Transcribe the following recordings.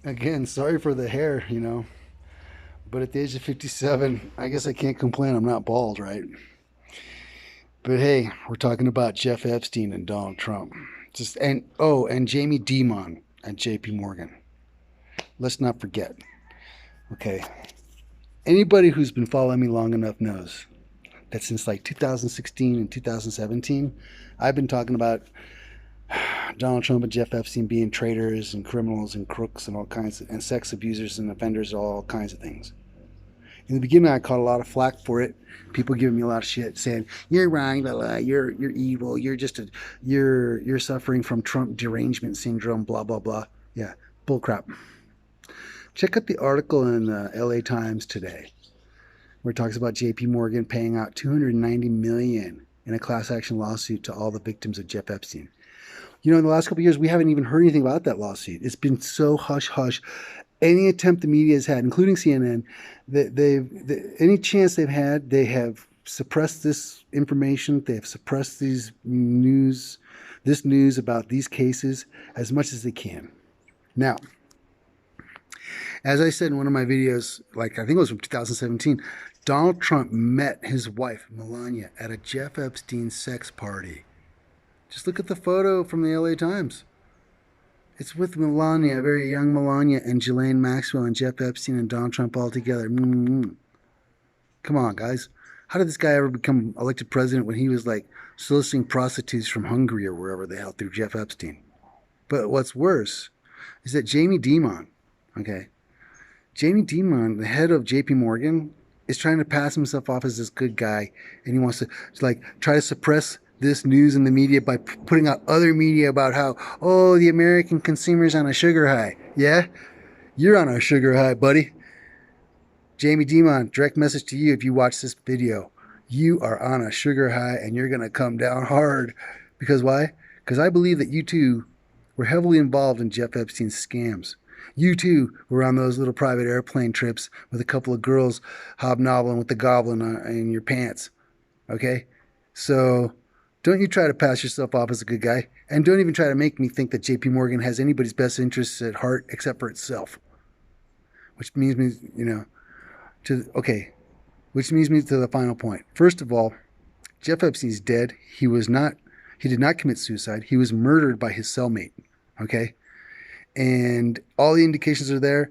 Again, sorry for the hair, you know, but at the age of 57, I guess I can't complain. I'm not bald, right? But hey, we're talking about Jeff Epstein and Donald Trump. And Jamie Dimon at JP Morgan. Let's not forget. Okay. Anybody who's been following me long enough knows that since like 2016 and 2017, I've been talking about Donald Trump and Jeff Epstein being traitors and criminals and crooks and all kinds of, and sex abusers and offenders, all kinds of things. In the beginning, I caught a lot of flack for it. People giving me a lot of shit, saying you're wrong, you're evil, you're suffering from Trump derangement syndrome, blah blah blah. Yeah, bullcrap. Check out the article in the L.A. Times today, where it talks about J.P. Morgan paying out $290 million in a class action lawsuit to all the victims of Jeff Epstein. You know, in the last couple of years, we haven't even heard anything about that lawsuit. It's been so hush hush. Any attempt the media has had, including CNN, any chance they've had, they have suppressed this information. They have suppressed this news about these cases as much as they can. Now, as I said in one of my videos, like I think it was from 2017, Donald Trump met his wife, Melania, at a Jeff Epstein sex party. Just look at the photo from the LA Times. It's with Melania, a very young Melania, and Ghislaine Maxwell and Jeff Epstein and Donald Trump all together. Mm-hmm. Come on, guys. How did this guy ever become elected president when he was like soliciting prostitutes from Hungary or wherever the hell through Jeff Epstein? But what's worse is that Jamie Dimon, okay, Jamie Dimon, the head of JP Morgan, is trying to pass himself off as this good guy, and he wants to like try to suppress this news in the media by putting out other media about how, oh, the American consumer's on a sugar high. Yeah, you're on a sugar high, buddy. Jamie Dimon, direct message to you if you watch this video. You are on a sugar high and you're going to come down hard. Because why? Because I believe that you too were heavily involved in Jeff Epstein's scams. You too were on those little private airplane trips with a couple of girls hobnobbling with the goblin in your pants. Okay? So don't you try to pass yourself off as a good guy. And don't even try to make me think that JP Morgan has anybody's best interests at heart except for itself. Which means me, you know, which leads me to the final point. First of all, Jeff Epstein's dead. He did not commit suicide. He was murdered by his cellmate. Okay? And all the indications are there.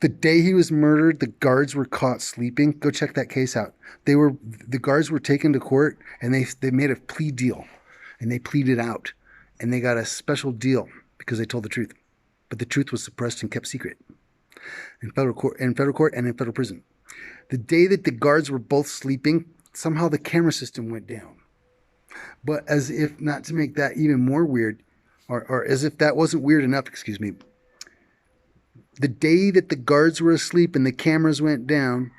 The day he was murdered, the guards were caught sleeping. Go check that case out. The guards were taken to court and they made a plea deal and they pleaded out and they got a special deal because they told the truth. But the truth was suppressed and kept secret in federal court and in federal prison. The day that the guards were both sleeping, somehow the camera system went down. But as if not to make that even more weird, or as if that wasn't weird enough, excuse me, the day that the guards were asleep and the cameras went down,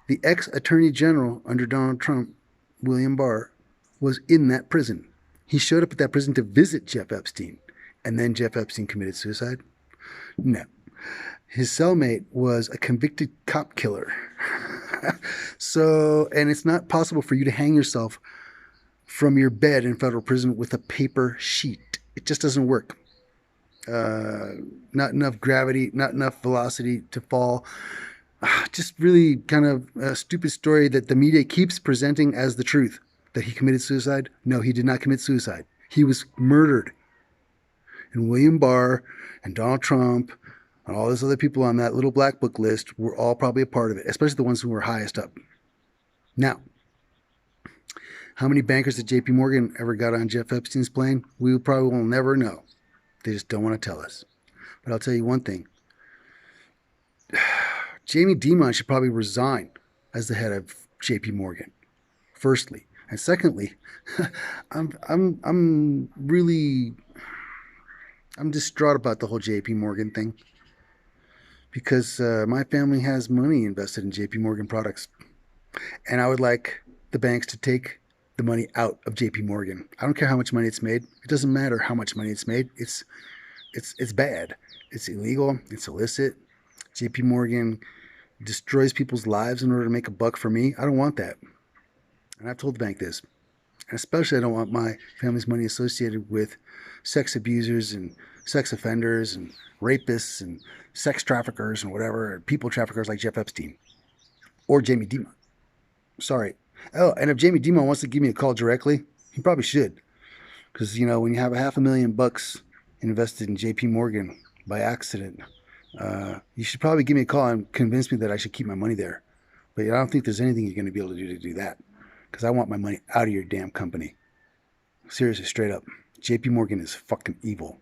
the ex-attorney general under Donald Trump, William Barr, was in that prison. He showed up at that prison to visit Jeff Epstein. And then Jeff Epstein committed suicide? No. His cellmate was a convicted cop killer. And it's not possible for you to hang yourself from your bed in federal prison with a paper sheet. It just doesn't work. Not enough gravity, not enough velocity to fall. Just really kind of a stupid story that the media keeps presenting as the truth. That he committed suicide? No, he did not commit suicide. He was murdered. And William Barr and Donald Trump and all those other people on that little black book list were all probably a part of it, especially the ones who were highest up. Now, how many bankers at JP Morgan ever got on Jeff Epstein's plane? We probably will never know. They just don't want to tell us. But I'll tell you one thing. Jamie Dimon should probably resign as the head of JP Morgan. Firstly. And secondly, I'm distraught about the whole JP Morgan thing. Because my family has money invested in JP Morgan products. And I would like the banks to take the money out of JP Morgan. I don't care how much money it's made. It doesn't matter how much money it's made. It's bad. It's illegal. It's illicit. JP Morgan destroys people's lives in order to make a buck for me. I don't want that. And I've told the bank this. And especially I don't want my family's money associated with sex abusers and sex offenders and rapists and sex traffickers and whatever, and people traffickers like Jeff Epstein or Jamie Dimon. Sorry. Oh, and if Jamie Dimon wants to give me a call directly, he probably should. Because, you know, when you have $500,000 invested in JP Morgan by accident, you should probably give me a call and convince me that I should keep my money there. But I don't think there's anything you're going to be able to do that. Because I want my money out of your damn company. Seriously, straight up. JP Morgan is fucking evil.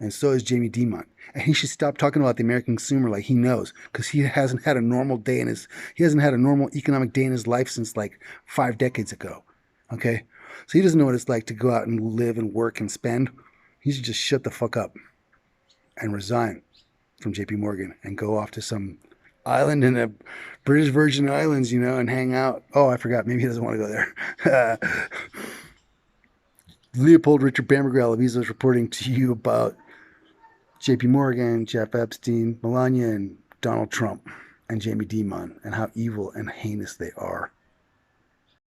And so is Jamie Dimon. And he should stop talking about the American consumer like he knows. Because he hasn't had a normal day in his, he hasn't had a normal economic day in his life since like 5 decades ago. Okay? So he doesn't know what it's like to go out and live and work and spend. He should just shut the fuck up and resign from JP Morgan and go off to some island in the British Virgin Islands, you know, and hang out. Oh, I forgot. Maybe he doesn't want to go there. Leopold Richard Bamberger Alavisa is reporting to you about JP Morgan, Jeff Epstein, Melania, and Donald Trump, and Jamie Dimon, and how evil and heinous they are.